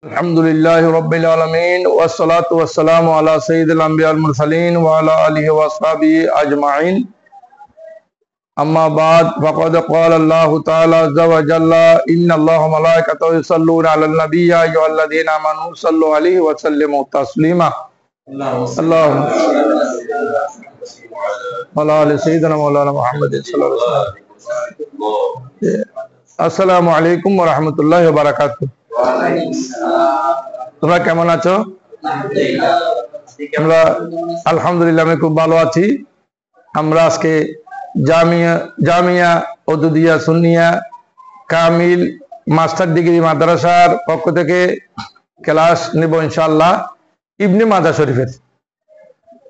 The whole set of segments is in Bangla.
अल्हम्दुलिल्लाहि रब्बिल आलमीन वस्सलातु वस्सलामु अला सय्यिदिल अंबिया वल मुरसलीन व अला आलिहि व अस्हाबिहि अजमाइन अम्मा बाद फक़द क़ाल अल्लाहु तआला अज़्ज़ा व जल्ला इन्नल्लाहा व मलाइकतहु युसल्लूना अलन नबी या अय्युहल्लज़ीना आमनू सल्लु अलैहि व सल्लिमू तस्लीमा अल्लाहुम्मा अला आलि सय्यिदिना मौलाना मुहम्मद सल्लल्लाहु अलैहि वसल्लम। अस्सलामु अलैकुम व रहमतुल्लाहि व बाराकातुहू। তোমরা কেমন আছো? আমরা আলহামদুলিল্লাহ আমি খুব ভালো আছি। আমরা আজকে জামিয়া উদুদিয়া সুন্নিয়া কামিল মাস্টার ডিগ্রি মাদ্রাসার পক্ষ থেকে ক্লাস নেব ইনশাআল্লাহ ইবনে মাজা শরীফের।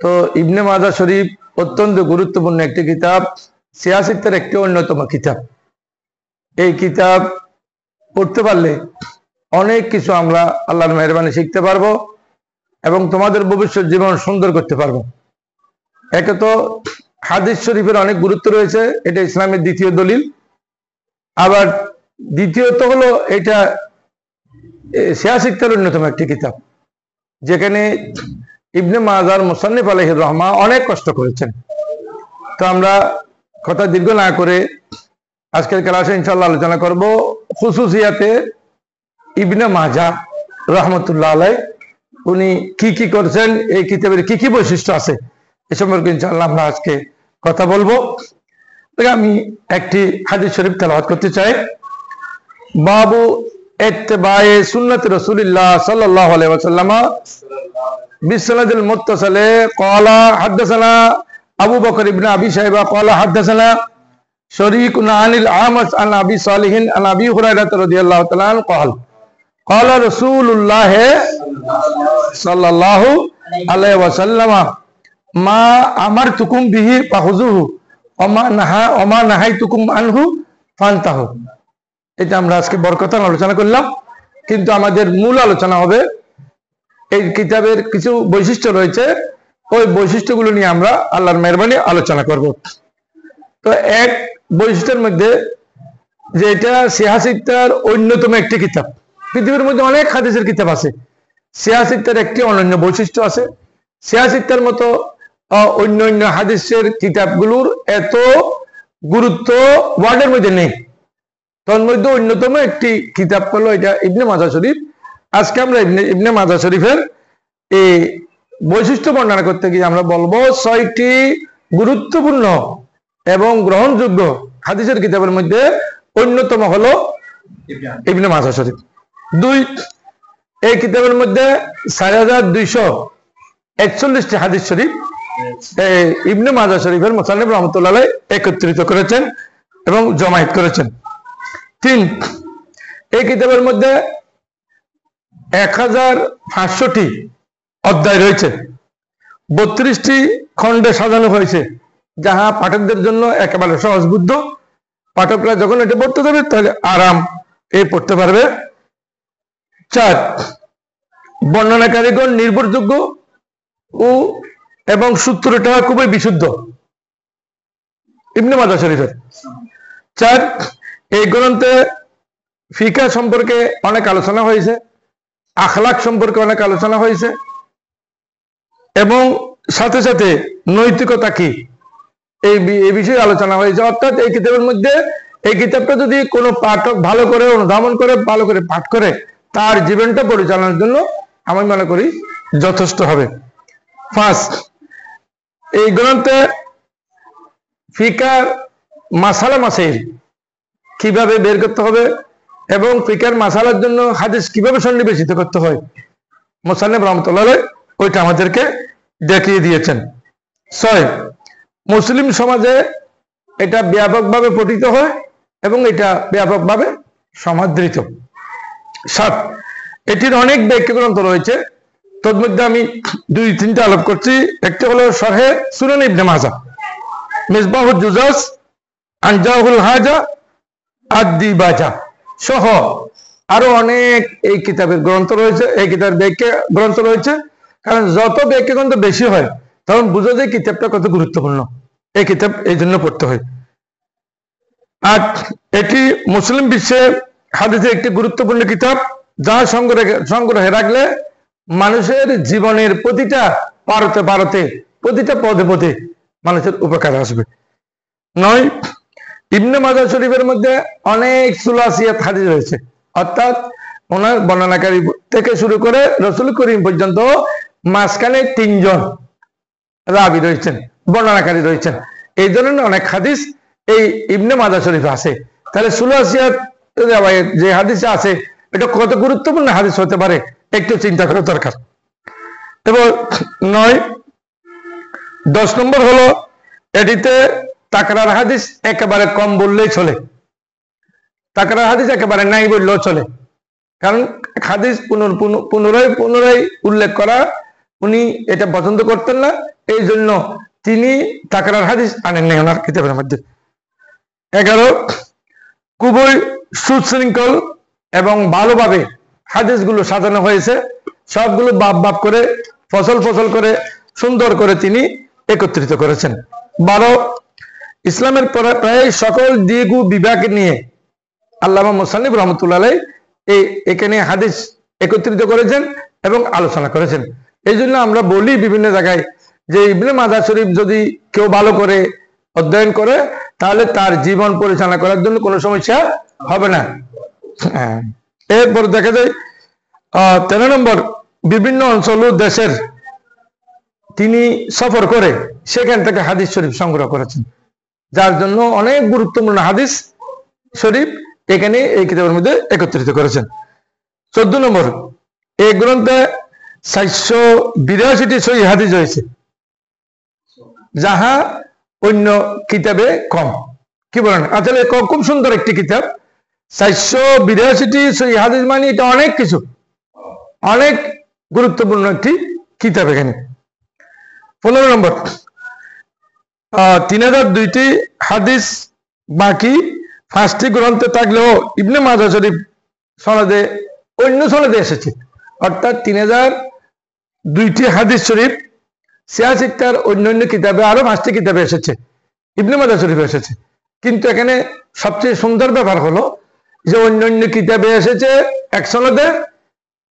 তো ইবনে মাজা শরীফ অত্যন্ত গুরুত্বপূর্ণ একটি কিতাব, সিয়াসিতের একটি অন্যতম কিতাব। এই কিতাব পড়তে পারলে অনেক কিছু আমরা আল্লাহর মেহরবানি শিখতে পারবো এবং তোমাদের ভবিষ্যৎ জীবন সুন্দর করতে পারবো। একে তো হাদিস শরীফের অনেক গুরুত্ব রয়েছে, এটা ইসলামের দ্বিতীয় দলিল। আবার দ্বিতীয়ত হলো এটা সিয়াসিতের অন্যতম একটি কিতাব, যেখানে ইবনে মাজার মুসান্নিফ আলাইহির রহমা অনেক কষ্ট করেছেন। তো আমরা কথা দীর্ঘ না করে আজকের ক্লাসে ইনশাআল্লাহ আলোচনা করব খুসুসিয়াতে ইবনে মাজা রহমতুল্লাহ আলাই উনি কি কি করছেন, এই কিতাবের কি কি বৈশিষ্ট্য আছে এ সম্পর্কে ইনশাআল্লাহ আমরা আজকে কথা বলবো। আমি একটি হাদিস শরীফ তেলাওয়াত করতে চাই। বাবু ইত্তিবায়ে সুন্নাত রাসূলিল্লাহ সাল্লাল্লাহু আলাইহি ওয়াসাল্লাম বিসনাদিল মুত্তাসালে ক্বালা হাদাসানা আবু বকর ইবনে আবি শাইবা ক্বালা হাদাসানা শরীকুন আনিল আমাস আন আবি সালিহিন আন আবি হুরায়রা রাদিয়াল্লাহু তাআলা আনহু ক্বাল قال رسول الله صلى الله عليه وسلم ما امرتكم به فخذوه وما نهيتكم عنه فانتهوا। এটা আমরা আজকে বরকতান আলোচনা করলাম, কিন্তু আমাদের মূল আলোচনা হবে এই কিতাবের কিছু বৈশিষ্ট্য রয়েছে, ওই বৈশিষ্ট্যগুলো নিয়ে আমরা আল্লাহর মেহরবানি আলোচনা করব। তো এক বৈশিষ্ট্যের মধ্যে যে এটা সিয়াসিতার অন্যতম একটি কিতাব। পৃথিবীর মধ্যে অনেক হাদিসের কিতাব আছে, সিয়াসিতের একটি অনন্য বৈশিষ্ট্য আছে। সিয়াসিতের মতো অন্য হাদিসের কিতাবগুলোর এত গুরুত্ব ওয়ার্ডের মধ্যে নেই। তার মধ্যে অন্যতম একটি কিতাব হলো এটা ইবনে মাজা শরীফ। আজকে আমরা ইবনে মাজা শরীফের এই বৈশিষ্ট্য বর্ণনা করতে গিয়ে আমরা বলবো 6টি গুরুত্বপূর্ণ এবং গ্রহণযোগ্য হাদিসের কিতাবের মধ্যে অন্যতম হলো ইবনে মাজা শরীফ। 2, এই কিতাবের মধ্যে 4241টি হাদিস শরীফ ইবনে মাজা শরীফের মুসান্নিফ রাহমাতুল্লাহ আলাইহি একত্রিত করেছেন এবং জমায়েত করেছেন। 3, এই কিতাবের মধ্যে 1500টি অধ্যায় রয়েছে, 32টি খণ্ডে সাজানো হয়েছে, যাহা পাঠকদের জন্য একেবারে সহজবুদ্ধ। পাঠকরা যখন এটা পড়তে যাবে তাহলে আরাম পড়তে পারবে। 4, বর্ণনাকারীগণ নির্ভরযোগ্য এবং সূত্রটা খুবই বিশুদ্ধ ইবনে মাজা শরীফের। 4, এই গ্রন্থে ফিকা সম্পর্কে অনেক আলোচনা হয়েছে, আখলাক সম্পর্কে অনেক আলোচনা হয়েছে এবং সাথে সাথে নৈতিকতা কি এই বিষয়ে আলোচনা হয়েছে। অর্থাৎ এই কিতাবের মধ্যে এই কিতাবটা যদি কোনো পাঠক ভালো করে অনুধাবন করে, ভালো করে পাঠ করে, তার জীবনটা পরিচালনার জন্য আমি মনে করি যথেষ্ট হবে। 5, এই গ্রন্থে ফিকার মাসালা মাসাইল কিভাবে বের করতে হবে এবং ফিকার মাসালার জন্য হাদিস কিভাবে সন্নিবেশিত করতে হয় মুসান্নিফ রাহমাতুল্লাহ আলাইহি ওইটা আমাদেরকে দেখিয়ে দিয়েছেন। 6, মুসলিম সমাজে এটা ব্যাপকভাবে পঠিত হয় এবং এটা ব্যাপকভাবে সমাদৃত। 7, এটির অনেক ব্যাখ্যা গ্রন্থ রয়েছে, তোর মধ্যে আমি 2-3টা আলোপ করছি। একটা হলো শরহে সুনান ইবনে মাজা, মিসবাহুল জুজাস, আনজাহুল হাজা, আদ-দিবাজা সহ আরো অনেক এই কিতাবের গ্রন্থ রয়েছে, এই কিতাবের ব্যাখ্যা গ্রন্থ রয়েছে। কারণ যত ব্যাখ্যা গ্রন্থ বেশি হয় তখন বুঝা যায় কিতাবটা কত গুরুত্বপূর্ণ, এই কিতাব এই জন্য পড়তে হয়। আর এটি মুসলিম বিশ্বে হাদিসের একটি গুরুত্বপূর্ণ কিতাব যা সংগ্রহে রাখলে মানুষের জীবনের প্রতিটা পারতে প্রতিটা পদে পদে মানুষের উপকার আসবে। 9, ইবনে মাজাহ শরীফের মধ্যে অনেক সুলাসিয়াত হাদিস রয়েছে, অর্থাৎ ওনার বর্ণনাকারী থেকে শুরু করে রসুল করিম পর্যন্ত মাঝখানে 3 জন রাবি রয়েছেন, বর্ণনাকারী রয়েছেন। এই ধরনের অনেক হাদিস এই ইবনে মাজাহ শরীফে আছে। তাহলে সুলাসিয়াত যে হাদিস আছে এটা কত গুরুত্বপূর্ণ হাদিস হতে পারে একটু চিন্তা করা দরকার। এবার 10 নম্বর হলো এটিতে তাকরার হাদিস একেবারে কম বললেই চলে, তাকরার হাদিস একেবারে নাই বললেও চলে, কারণ হাদিস পুনরায় উল্লেখ করা উনি এটা পছন্দ করতেন না, এই জন্য তিনি তাকরার হাদিস আনেন নাই ওনার কিতাবের মধ্যে। 11, খুবই সুশৃঙ্খল এবং ভালোভাবে হাদিসগুলো সাজানো হয়েছে, সবগুলো বাপ করে ফসল করে সুন্দর করে তিনি একত্রিত করেছেন। 12, ইসলামের প্রায় সকল দিক ও বিভাগ নিয়ে আল্লামা মুসান্নিফ রহমতুল্লাহ আলাইহি এখানে হাদিস একত্রিত করেছেন এবং আলোচনা করেছেন। এই জন্য আমরা বলি বিভিন্ন জায়গায় যে ইবনে মাজাহ শরীফ যদি কেউ ভালো করে অধ্যয়ন করে তাহলে তার জীবন পরিচালনা করার জন্য কোনো সমস্যা হবে না। এরপর দেখা যায় 13 নম্বর, বিভিন্ন অঞ্চল ও দেশের তিনি সফর করে সেখান থেকে হাদিস শরীফ সংগ্রহ করেছেন, যার জন্য অনেক গুরুত্বপূর্ণ হাদিস শরীফ এখানে এই কিতাবের মধ্যে একত্রিত করেছেন। 14 নম্বর, এই গ্রন্থে 482টি সহিহ হাদিস রয়েছে, যাহা অন্য কিতাবে কম। কি বলেন? আসলে খুব সুন্দর একটি কিতাব। 482টি সহিহ হাদিস মানে এটা অনেক কিছু, অনেক গুরুত্বপূর্ণ একটি কিতাব এখানে। 15 নম্বর, 3002টি হাদিস বাকি 5টি গ্রন্থে থাকলেও ইবনে মাজাহ শরীফ সনদে অন্য সনদে এসেছে, অর্থাৎ 3002টি হাদিস শরীফ 86টার অন্যান্য কিতাবে আরো 5টি কিতাবে এসেছে, ইবনে মাজাহ শরীফে এসেছে। কিন্তু এখানে সবচেয়ে সুন্দর ব্যাপার হলো যে অন্যান্য কিতাবে এসেছে এক সনদে,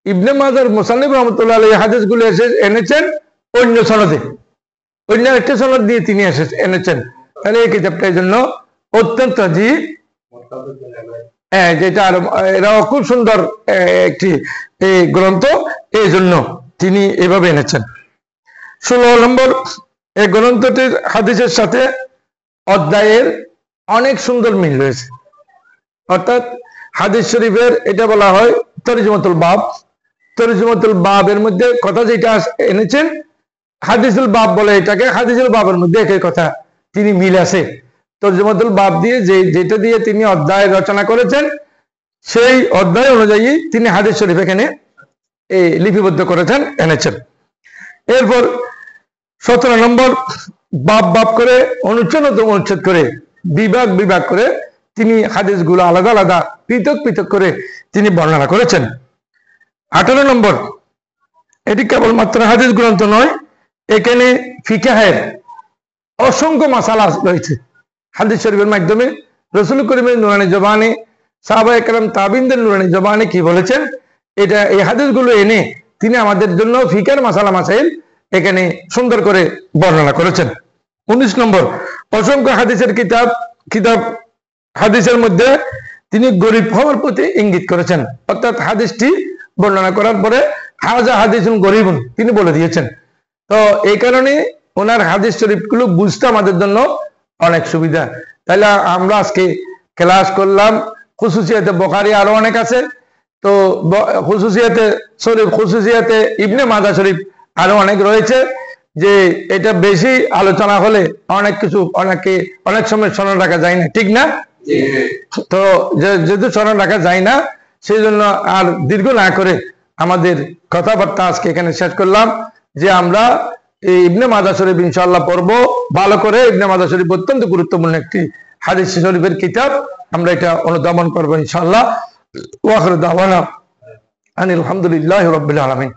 ইবনে মাজাহ মুসান্নিফ রহমতুল্লাহ আলাইহি হাদিসগুলো এনেছেন অন্য সনদে, অন্য একটা সনদ দিয়ে তিনি এনেছেন। তাহলে এই কিতাবটার জন্য অত্যন্ত যেটা এরাও খুব সুন্দর একটি গ্রন্থ, এই জন্য তিনি এভাবে এনেছেন। 16 নম্বর, এই গ্রন্থটির হাদিসের সাথে অধ্যায়ের অনেক সুন্দর মিল রয়েছে, অর্থাৎ হাদিস শরীফের এটা বলা হয় তরজমাতুল বাব। তরজমাতুল বাবের মধ্যে কথা যেটা এনেছেন হাদিসুল বাব বলে এটাকে, হাদিসুল বাবের মধ্যে একই কথা তিনি মিল আছে। তরজমাতুল বাব দিয়ে যেটা দিয়ে তিনি অধ্যায় রচনা করেছেন সেই অধ্যায় অনুযায়ী তিনি হাদিস শরীফ এখানে লিপিবদ্ধ করেছেন, এনেছেন। এরপর 17 নম্বর, বাব করে অনুচ্ছেদ করে বিভাগ করে তিনি হাদিসগুলো আলাদা আলাদা পৃথক করে তিনি বর্ণনা করেছেন। 18 নম্বর, এটি কেবলমাত্র হাদিস গ্রন্থ নয়, এখানে ফিকহের অসংখ্য মাসালা রয়েছে। হাদিস শরীফের মাধ্যমে রাসূল করিমের নুরানি জবানে, সাহাবায়ে কেরাম তাবিনদের নুরানি জবানে কি বলেছেন, এটা এই হাদিসগুলো এনে তিনি আমাদের জন্য ফিকহের মাসাইল এখানে সুন্দর করে বর্ণনা করেছেন। 19 নম্বর, অসংখ্য হাদিসের কিতাব হাদিসের মধ্যে তিনি গরীব হওয়ার প্রতি ইঙ্গিত করেছেন, অর্থাৎ হাদিসটি বর্ণনা করার পরে হাজা হাদিসুন গরীবুন তিনি বলে দিয়েছেন। তো এই কারণে ওনার হাদিস শরীফগুলো বুঝতে আমাদের জন্য অনেক সুবিধা। তাহলে আমরা আজকে ক্লাস করলাম খুসুসিয়াতে বুখারী, আরো অনেক আছে, তো খুসুসিয়াতে ইবনে মাজাহ শরীফ আরো অনেক রয়েছে, যে এটা বেশি আলোচনা হলে অনেক কিছু অনেক সময় স্মরণ রাখা যায় না, ঠিক না? তো যেহেতু স্মরণ রাখা যায় না সেই জন্য আর দীর্ঘ না করে আমাদের কথাবার্তা আজকে এখানে শেষ করলাম, যে আমরা এই ইবনে মাজাহ শরীফ ইনশাআল্লাহ পড়বো ভালো করে। ইবনে মাজাহ শরীফ অত্যন্ত গুরুত্বপূর্ণ একটি হাদিস শরীফের কিতাব, আমরা এটা অনুধাবন করবো ইনশাআল্লাহ। ওয়া আখিরু দাওয়ানা আনিল হামদুলিল্লাহি রাব্বিল আলামিন।